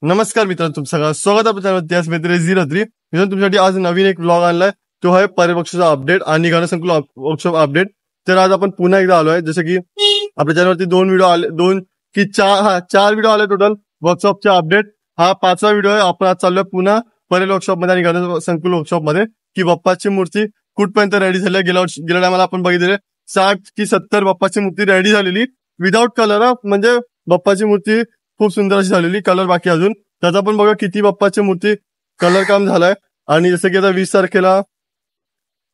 नमस्कार मित्रांनो, तुमचं सगळं स्वागत आहे आपल्या इतिहास मित्र 03 मित्रांनो. तुमच्यासाठी आज नवीन एक व्लॉग आणलाय. तो आहे परिपक्षाचा अपडेट आणि गणसंकुल वर्कशॉप अपडेट. तर आज आपण पुन्हा एकदा आलोय. जसं की आपल्या चॅनलवरती 2 व्हिडिओ आले, 2 की 4 व्हिडिओ आले टोटल वर्कशॉपचा अपडेट. हा 5वा व्हिडिओ आहे. आपण आज चाललोय पुन्हा परेल वर्कशॉप मध्ये आणि गणसंकुल वर्कशॉप मध्ये की बाप्पाची मूर्ती कुठपर्यंत रेडी झाली. गेल्या टायमाला आपण बघितले 60 की 70 बाप्पाची मूर्ती रेडी झालेली विदाऊट कलर. म्हणजे बाप्पाची मूर्ती खूप सुंदर अशी झालेली, कलर बाकी अजून. त्याचा पण बघा किती बाप्पाची मूर्ती कलर काम झालाय. आणि जसं की आता 20 तारखेला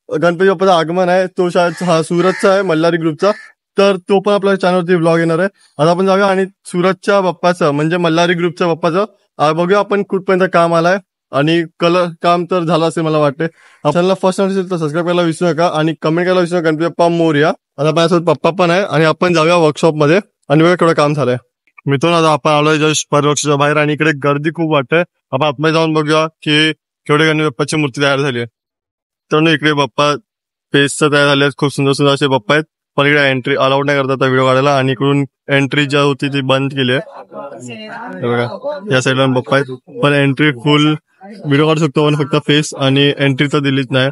गणपती बाप्पाचं आगमन आहे. तो शायद हा सुरतचा आहे, मल्हारी ग्रुपचा. तर तो पण आपल्या चॅनलवरती व्लॉग येणार आहे. आता आपण जाऊया आणि सुरतच्या बाप्पाचं म्हणजे मल्हारी ग्रुपच्या बाप्पाचं बघूया आपण कुठपर्यंत काम आलाय. आणि कलर काम तर झालं असेल मला वाटते. चॅनलला फर्स्ट असेल तर सबस्क्राईब करायला विसरू नका आणि कमेंट करायला विसरू नका. गणपती बाप्पा मोरया. आता माझ्यासोबत पप्पा पण आहे आणि आपण जाऊया वर्कशॉप मध्ये आणि बघा केवढं काम झालंय. मित्रांनो, आता आपण आलोय जस्ट परिवर्षाच्या बाहेर आणि इकडे गर्दी खूप वाटते. आपण आतमध्ये जाऊन बघूया की केवढे गणपती बाप्पाची मूर्ती तयार झाली आहे. तर इकडे बाप्पा पेजचं तयार झाले, खूप सुंदर सुंदर असे बाप्पा आहेत. पण इकडे एंट्री अलाउड नाही करतात व्हिडिओ काढायला आणि इकडून एंट्री ज्या होती ती बंद केली आहे. बघा या साईडला बाप्पा आहेत, पण एंट्री फुल व्हिडिओ काढू शकतो पण फक्त फेस आणि एंट्री तर दिलीच नाही.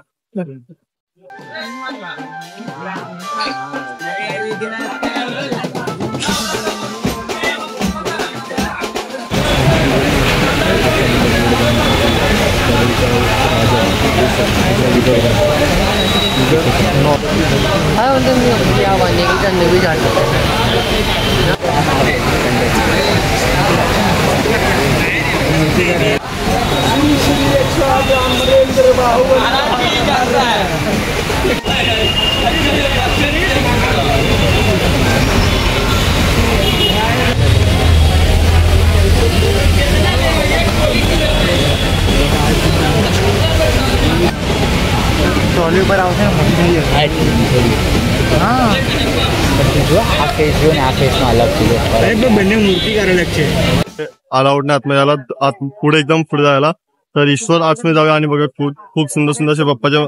ट्रॉली पर આવશે ને મોટી હા જો આ ફેસ જો ને આ ફેસમાં અલગ છે. એકદમ બંને મૂર્તિકાર અલગ છે. अलाउड नाही आतमध्ये यायला, पुढे एकदम पुढे जायला. तर ईश्वर आतमध्ये जाऊया आणि बघा खूप सुंदर सुंदर असे बाप्पाच्या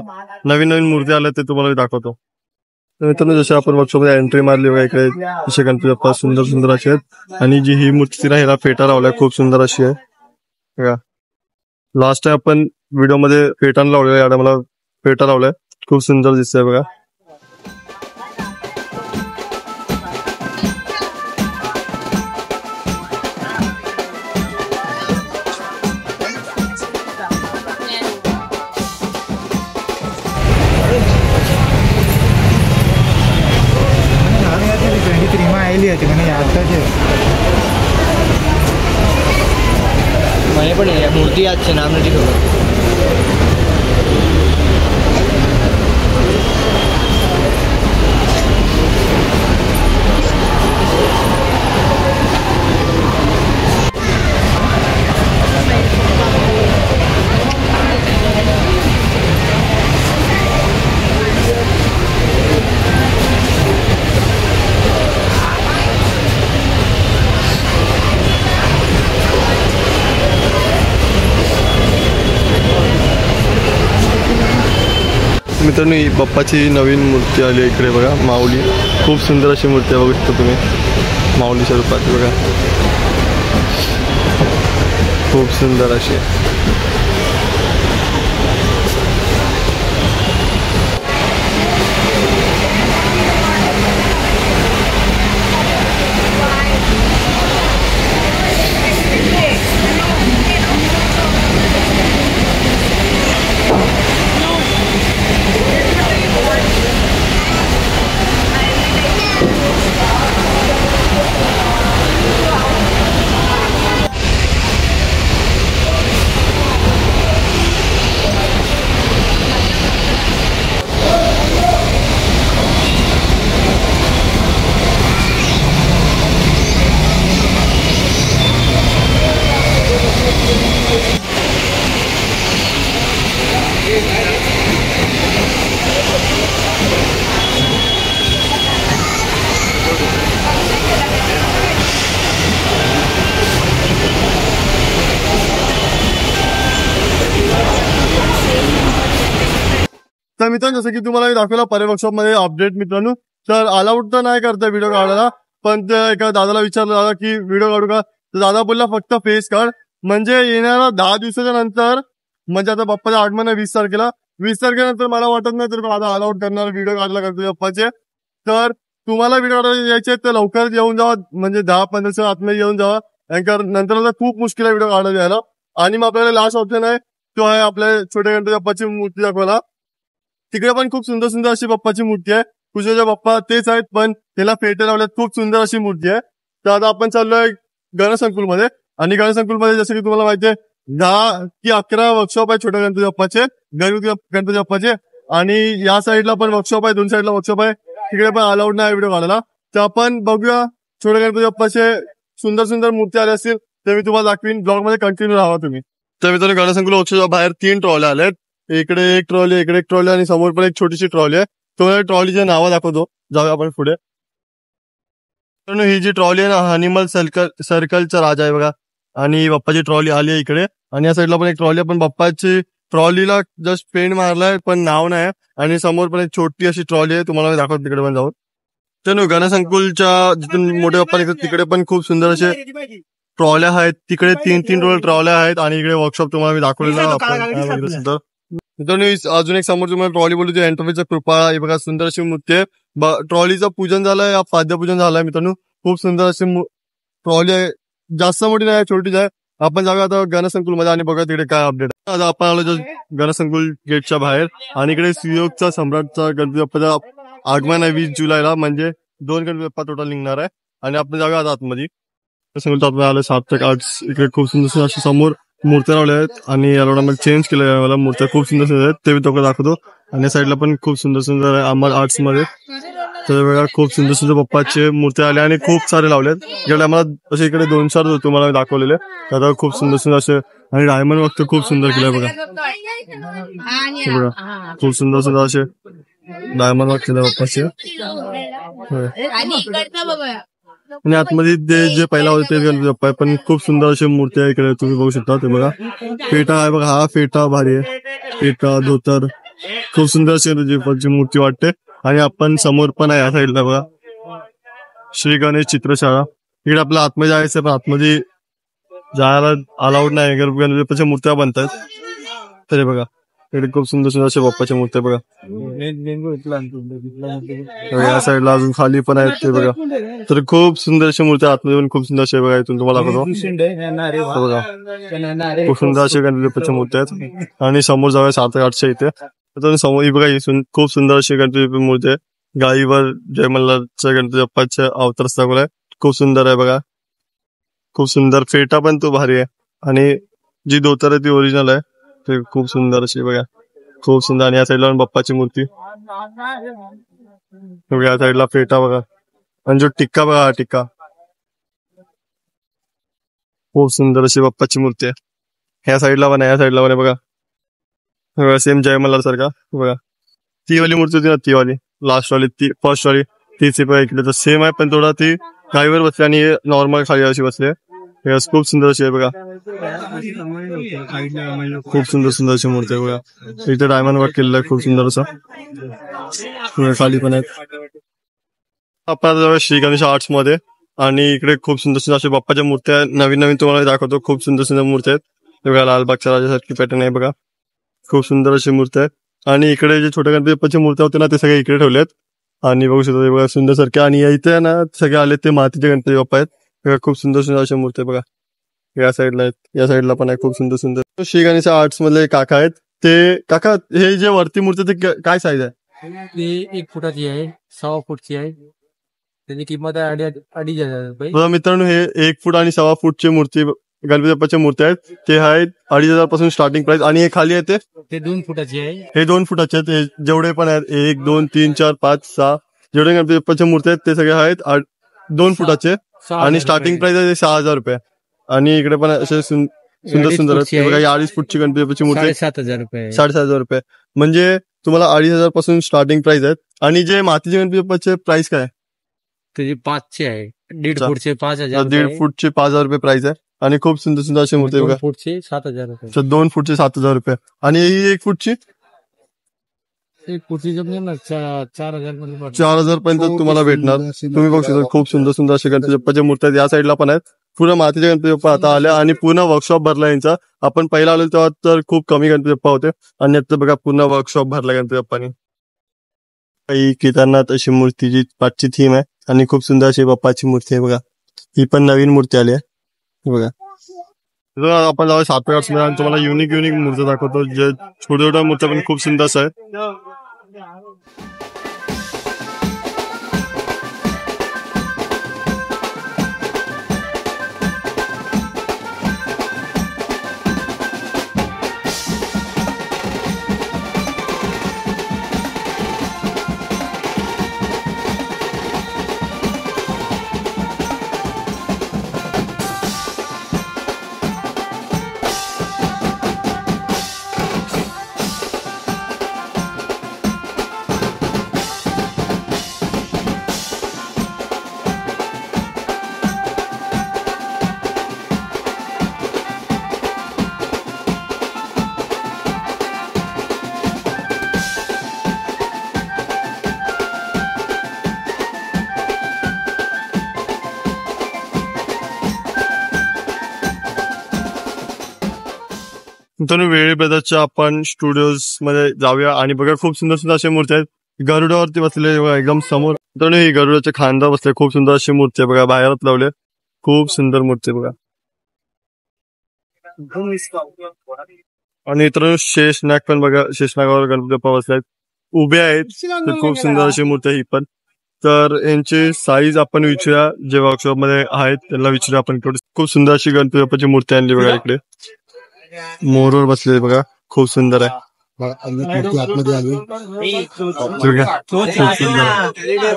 नवीन नवीन मूर्ती आल्या ते तुम्हाला दाखवतो. तर मित्रांनो, जसे आपण वर्कशॉपमध्ये एंट्री मारली बघा इकडे जसे गणपती बाप्पा सुंदर सुंदर असे आहेत. आणि जी ही मूर्ती आहे ह्याला फेटा लावलाय, खूप सुंदर अशी आहे. बघा लास्ट टाइम आपण व्हिडिओमध्ये फेटानं लावलेला, या टायमाला फेटा लावलाय, खूप सुंदर दिसतंय बघा. મને યાદ તો છે, મને પણ મૂર્તિ યાદ છે, નામ નથી ખબર. मित्रांनो, ही बाप्पाची नवीन मूर्ती आली इकडे बघा, माऊली. खूप सुंदर अशी मूर्ती आहे, बघू शकता तुम्ही, माऊलीच्या रूपात बघा, खूप सुंदर अशी. तर मित्रांनो, जसं की तुम्हाला मी दाखवला परेल वर्कशॉप मध्ये अपडेट मित्रांनो, तर अलाउड तर नाही करता व्हिडिओ काढायला, पण एका दादाला विचारलं दादा की व्हिडिओ काढू का, तर दादा बोलला फक्त फेस काढ. म्हणजे येणारा 10 दिवसाच्या नंतर, म्हणजे आता बाप्पाचं आगमन आहे 20 तारखेला. 20 तारखेनंतर मला वाटत नाही तर माझा ऑल आउट करणार व्हिडिओ काढला गणपती बाप्पाचे. तर तुम्हाला व्हिडिओ काढायला यायचे तर लवकर येऊन जावा, म्हणजे 10-15 दिवसाच्या आतमध्ये येऊन जावा. नंतर खूप मुश्किल आहे व्हिडिओ काढायला यायला. आणि मग आपल्याला लास्ट ऑप्शन आहे तो आहे आपल्या छोट्या गणपती बाप्पाची मूर्ती दाखवायला. तिकडे पण खूप सुंदर सुंदर अशी बाप्पाची मूर्ती आहे. कुशाच्या बाप्पा तेच आहेत, पण त्याला फेटे लावल्यात. खूप सुंदर अशी मूर्ती आहे. तर आता आपण चाललोय गणसंकुलमध्ये. आणि गणसंकुलमध्ये जसं की तुम्हाला माहिती आहे 10 की 11 वर्कशॉप आहे छोट्या गणपती बाप्पाचे, गणपती बाप्पाचे. आणि या साईडला पण वर्कशॉप आहे, 2 साईडला वर्कशॉप आहे. तिकडे पण अलाउड नाही व्हिडिओ काढायला. तर आपण बघूया छोट्या गणपती बाप्पाचे सुंदर सुंदर मूर्ती आल्या असतील तर मी तुम्हाला दाखवीन. ब्लॉग मध्ये कंटिन्यू राहा तुम्ही. तर मित्रांनो गणसंकुल वर्कशॉप बाहेर 3 ट्रॉल्या आल्यात. इकडे एक ट्रॉली, इकडे एक ट्रॉली आणि समोर पण एक छोटीशी ट्रॉली आहे. तुम्हाला ट्रॉलीचे नावं दाखवतो, जाऊया आपण पुढे. मित्रांनो ही जी ट्रॉली आहे ना, हॅनिमल सर्कलचा राजा आहे बघा. आणि बाप्पाची ट्रॉली आली आहे इकडे. आणि या साईडला पण एक ट्रॉली आहे, पण बाप्पाची ट्रॉलीला जस्ट पेंट मारलाय पण नाव नाही. आणि समोर पण एक छोटी अशी ट्रॉली आहे, तुम्हाला मी दाखवतो तिकडे पण जाऊन. तर गणसंकुलच्या जिथून मोठे बाप्पा निघतात तिकडे पण खूप सुंदर असे ट्रॉल्या आहेत. तिकडे 3 ट्रॉल्या आहेत. आणि इकडे वर्कशॉप तुम्हाला मी दाखवलेला सुंदर. मित्रांनो अजून एक समोर तुम्हाला ट्रॉली बोलू एंटरप्राइजचा कृपा हे बघा, सुंदर अशी मूर्ती आहे. ट्रॉलीचं पूजन झालंय, पाद्यपूजन झालंय मित्रांनो. खूप सुंदर अशी ट्रॉली आहे, जास्त मोठी नाही, छोटीच आहे. आपण जाऊया आता गणसंकुलमध्ये आणि बघा तिकडे काय अपडेट आहे. आता आपण आलो गणसंकुल गेटच्या बाहेर. आणि इकडे सुयोगचा सम्राटचा गणपती बाप्पाचा आगमन आहे 20 जुलैला, म्हणजे 2 गणपती बाप्पा टोटल निघणार आहे. आणि आपण जाऊया आता आतमध्ये. गणसंकुल आलं 7 ते 8. इकडे खूप सुंदर अशी समोर मूर्त्या लावल्या आहेत. आणि या रोडामध्ये चेंज केलं आहे मला, मूर्त्या खूप सुंदर सुंदर आहेत, ते मी तुम्हाला दाखवतो. आणि या साईडला पण खूप सुंदर सुंदर आहे आम्हाला आर्ट्स मध्ये. तर बघा खूप सुंदर सुंदर बाप्पाचे मूर्त्या आल्या आणि खूप सारे लावलेत. इकडे आम्हाला असे इकडे 2-4 तुम्हाला दाखवलेले. आता खूप सुंदर सुंदर असे. आणि डायमंड वक्त खूप सुंदर केलंय बघा. बघा खूप सुंदर सुंदर असे डायमंड वर्क केलं बाप्पाचे. आणि आतमध्ये जे पहिला होते ते गणपती बाप्पा, पण खूप सुंदर अशी मूर्ती आहे इकडे तुम्ही बघू शकता. ते बघा फेटा आहे बघा, हा फेटा भारी आहे. फेटा धोतर खूप सुंदर अशी मूर्ती वाटते. आणि आपण समोर पण आहे या साईडला बघा श्री गणेश चित्रशाळा. इकडे आपल्या आतमध्ये जायचं, पण आतमध्ये जायला अलाउड नाही, गणपती बाप्पाच्या मूर्त्या बनतात. तरी बघा इकडे खूप सुंदर सुंदर अशा बाप्पाच्या मूर्त्या बघा. या साईडला अजून खाली पण आहेत ते बघा. तर खूप सुंदर अशा मूर्त्या आतमध्ये पण खूप सुंदर अशा बघा. इथून तुम्हाला दाखवतो बघा खूप सुंदर अशा गणपती बाप्पाच्या मूर्त्या आहेत. आणि समोर जाऊया 7-8च्या इथे. तर समोर बघा खूप सुंदर अशी गणपती मूर्ती आहे. गाईवर जय मल्हारच्या गणपती बाप्पाच्या अवतार दाखवलाय, खूप सुंदर आहे बघा. खूप सुंदर फेटा पण तो भारी आहे. आणि जी धोतर आहे ती ओरिजिनल आहे, ते खूप सुंदर अशी बघा, खूप सुंदर. आणि या साईडला बाप्पाची मूर्ती, या साईडला फेटा बघा. आणि जो टिक्का बघा, हा टिक्का खूप सुंदर अशी बाप्पाची मूर्ती आहे. ह्या साईडला पण आहे, या साईडला पण आहे बघा. सेम जय मल्हार सारखा बघा. ती वाली मूर्ती होती ना, ती वाली लास्ट वाली, ती फर्स्ट वाली तीच इकडे तर सेम आहे, पण थोडा ती गाईवर बसली आणि नॉर्मल खाली अशी बसली आहे. खूप सुंदर अशी आहे बघा. खूप सुंदर सुंदर अशी मूर्ती आहे बघा. इथे डायमंड वर्क केलेलं आहे खूप सुंदर असं. खाली पण आहेत. आपण श्री गणेश आर्ट्स मध्ये. आणि इकडे खूप सुंदर सुंदर अशा बाप्पाच्या मूर्त्या नवीन नवीन तुम्हाला दाखवतो. खूप सुंदर सुंदर मूर्त्या आहेत बघा. लालबागच्या राजासारखी पॅटर्न आहे बघा, खूप सुंदर अशी मूर्त्या आहेत. आणि इकडे जे छोट्या गणपती बाप्पाच्या मूर्त्या होत्या ना, ते सगळे इकडे ठेवलेत. आणि बघू शकता बघा सुंदर सारखे. आणि इथे ना सगळे आले ते मातीचे गणपती बाप्पा आहेत. खूप सुंदर सुंदर अशा मूर्त्या बघा. या साईडला आहेत, या साईडला पण आहे खूप सुंदर सुंदर. श्री गणेश आर्ट्स मधले काका आहेत. ते काका, हे जे वरती मूर्ती ते काय साईज आहे? ते 1 फुटाची आहे, 6 फूटची आहे. त्याची किंमत आहे 2,500 रुपये. मित्रांनो हे 1 फूट आणि 6 फूटची मूर्ती गणपती बाप्पाच्या मूर्त्या आहेत. ते आहेत 2,500 पासून स्टार्टिंग प्राइस. आणि हे खाली आहे ते 2 फुटाची आहे. हे 2 फुटाचे आहेत. हे जेवढे पण आहेत 1, 2, 3, 4, 5, 6 जेवढे गणपती बाप्पाच्या मूर्त्या आहेत ते सगळे आहेत 2 फुटाचे. आणि स्टार्टिंग प्राइस आहे 6,000 रुपये. आणि इकडे पण असे सुंदर सुंदर आहेत बघा. 2.5 फुटची गणपती बाप्पाची मूर्ती 7,500 रुपये. 7,500 रुपये. म्हणजे तुम्हाला 2,500 पासून स्टार्टिंग प्राइस आहेत. आणि जे मातीचे गणपती बाप्पाचे प्राइस काय? त्याची 5ची आहे. 1.5 फूटचे 5,000. 1.5 फूटचे 5,000 रुपये प्राइस आहे. आणि खूप सुंदर सुंदर अशी मूर्ती बघा. 2 फूटचे 7,000 रुपये. 2 फूटचे 7,000 रुपये. आणि ही 1 फूटची 1 फूटची जमणार ना 4,000 पर्यंत तुम्हाला भेटणार. तुम्ही बघू शकता खूप सुंदर सुंदर असे गणपती बाप्पाच्या मूर्त्या या साईडला पण आहेत. पूर्ण मातीचे गणपती बाप्पा आता आले आणि पूर्ण वर्कशॉप भरला यांचा. आपण पहिला आलो तेव्हा तर खूप कमी गणपती बाप्पा होते आणि आता बघा पूर्ण वर्कशॉप भरला गणपती बाप्पानी. काही केदारनाथ अशी मूर्तीची पाठची थीम आहे आणि खूप सुंदर अशी बाप्पाची मूर्ती आहे बघा. ही पण नवीन मूर्ती आली आहे बघा. आपण जाऊ 7 आणि तुम्हाला युनिक मूर्ती दाखवतो. जे छोट्या छोट्या मूर्त्या पण खूप सुंदर आहे. मित्रांनो वेळे ब्रदर्सच्या आपण स्टुडिओज मध्ये जाऊया आणि बघा खूप सुंदर सुंदर अशा मूर्ती आहेत. गरुडावरती बसलेले बघा एकदम समोर. मित्रांनो ही गरुडाच्या खांदा बसले खूप सुंदर अशी मूर्ती आहे बघा. बाहेरच लावले खूप सुंदर मूर्ती आहे बघा. आणि मित्रांनो शेषनाग पण बघा. शेषनागावर गणपती बाप्पा बसले आहेत उभे आहेत. तर खूप सुंदर अशी मूर्ती आहे ही पण. तर यांची साईज आपण विचारूया जे वर्कशॉप मध्ये आहेत त्यांना विचारूया आपण. खूप सुंदर अशी गणपती बाप्पाची मूर्ती आणली बघा. इकडे मोरवर बसले बघा खूप सुंदर आहे.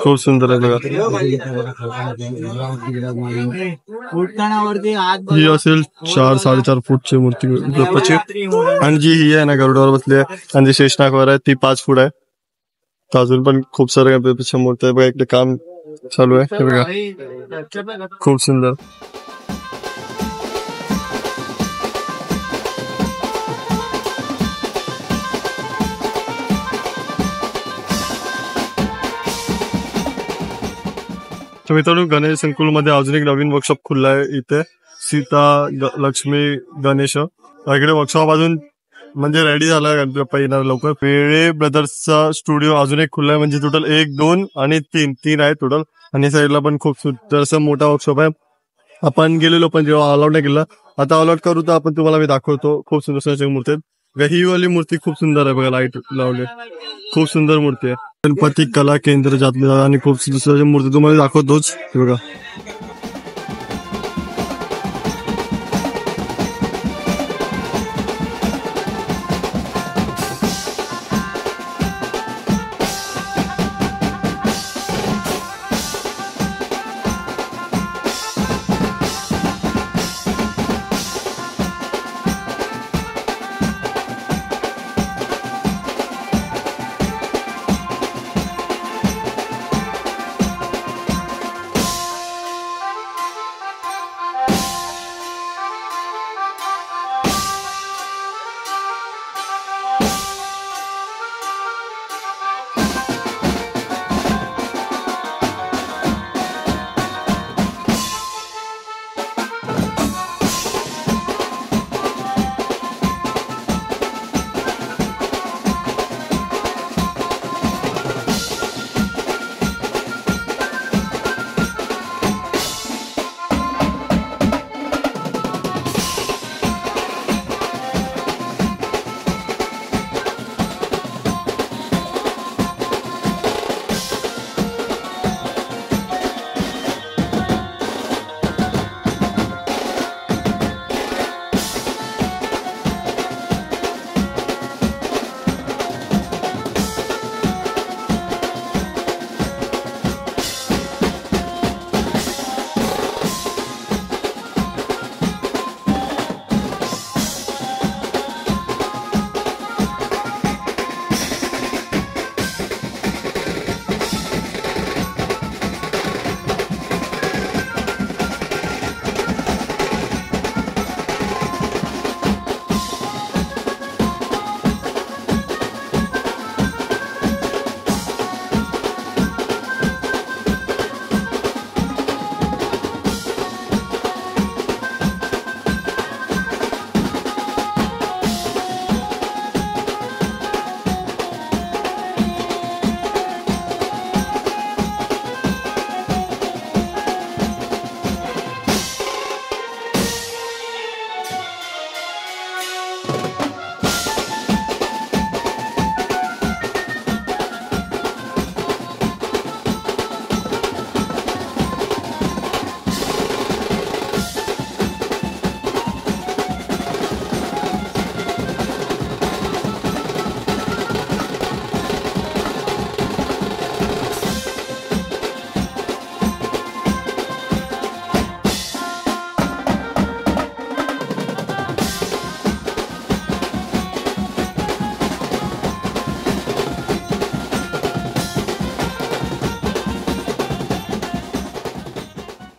खूप सुंदर आहे बघा. ही असेल 4-4.5 फूटची मूर्ती बाप्पाची. आणि जी ही आहे ना गरुडावर बसली आहे आणि जी शेषनागावर आहे ती 5 फूट आहे. तर अजून पण खूप साऱ्या गणपतीच्या मूर्ती आहे बघा. इकडे काम चालू आहे बघा खूप सुंदर. तर मित्रांनो गणेश संकुलमध्ये अजून एक नवीन वर्कशॉप खुलला आहे इथे. सीता लक्ष्मी गणेश इकडे वर्कशॉप अजून म्हणजे रेडी झाला. गणपती बाप्पा येणार लवकर. वेळे ब्रदर्सचा स्टुडिओ अजून एक खुलला आहे. म्हणजे टोटल 1, 2 आणि 3 आहे टोटल. आणि साईडला पण खूप सुंदर असं मोठा वर्कशॉप आहे. आपण गेलेलो पण जेव्हा अलाउड नाही केलं. आता अलाउड करू तर आपण तुम्हाला मी दाखवतो. खूप सुंदर सुंदर मूर्ती आहेत. ही वाली मूर्ती खूप सुंदर आहे बघा. लाईट लावले खूप सुंदर मूर्ती आहे. गणपती कला केंद्र जातले आणि खूप सुंदर मूर्ती तुम्हाला दाखवतोच बघा.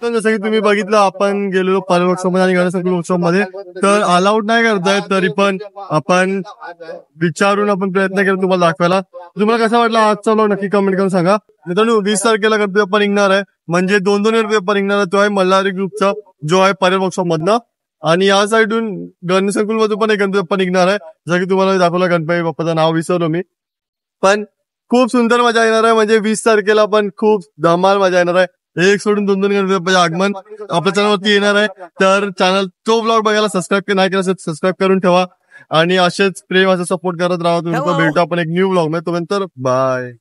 मित्रांनो, जसं की तुम्ही बघितलं आपण गेलेलो पर्वक्षमध्ये आणि गणेशोत्सव उत्सवमध्ये, तर अलाउड नाही करतायत, तरी पण आपण विचारून आपण प्रयत्न केला तुम्हाला दाखवायला. तुम्हाला कसा वाटला आजचा व्लॉग नक्की कमेंट करून सांगा. मित्रांनो 20 तारखेला गणपती बाप्पा निघणार आहे, म्हणजे 2 गणपती बाप्पा निघणार आहे. तो आहे मल्हारी ग्रुपचा जो आहे पर्वक्षव मधनं, आणि या साईडून गणेश संकुल मधून पण एक गणपती बाप्पा निघणार आहे. जसं की तुम्हाला दाखवलं गणपती बाप्पाचं नाव विसरलो मी, पण खूप सुंदर मजा येणार आहे. म्हणजे 20 तारखेला पण खूप धमाल मजा येणार आहे. एक सोडून 2 गणपती बाप्पाचे आगमन आपल्या चॅनलवरती येणार आहे. तर चॅनल तो ब्लॉग बघायला सबस्क्राईब नाही केला असेल सबस्क्राईब करून ठेवा, आणि असेच प्रेम असं सपोर्ट करत राहा तुम्ही. भेटू आपण एक न्यू ब्लॉग मध्ये. तोपर्यंत बाय.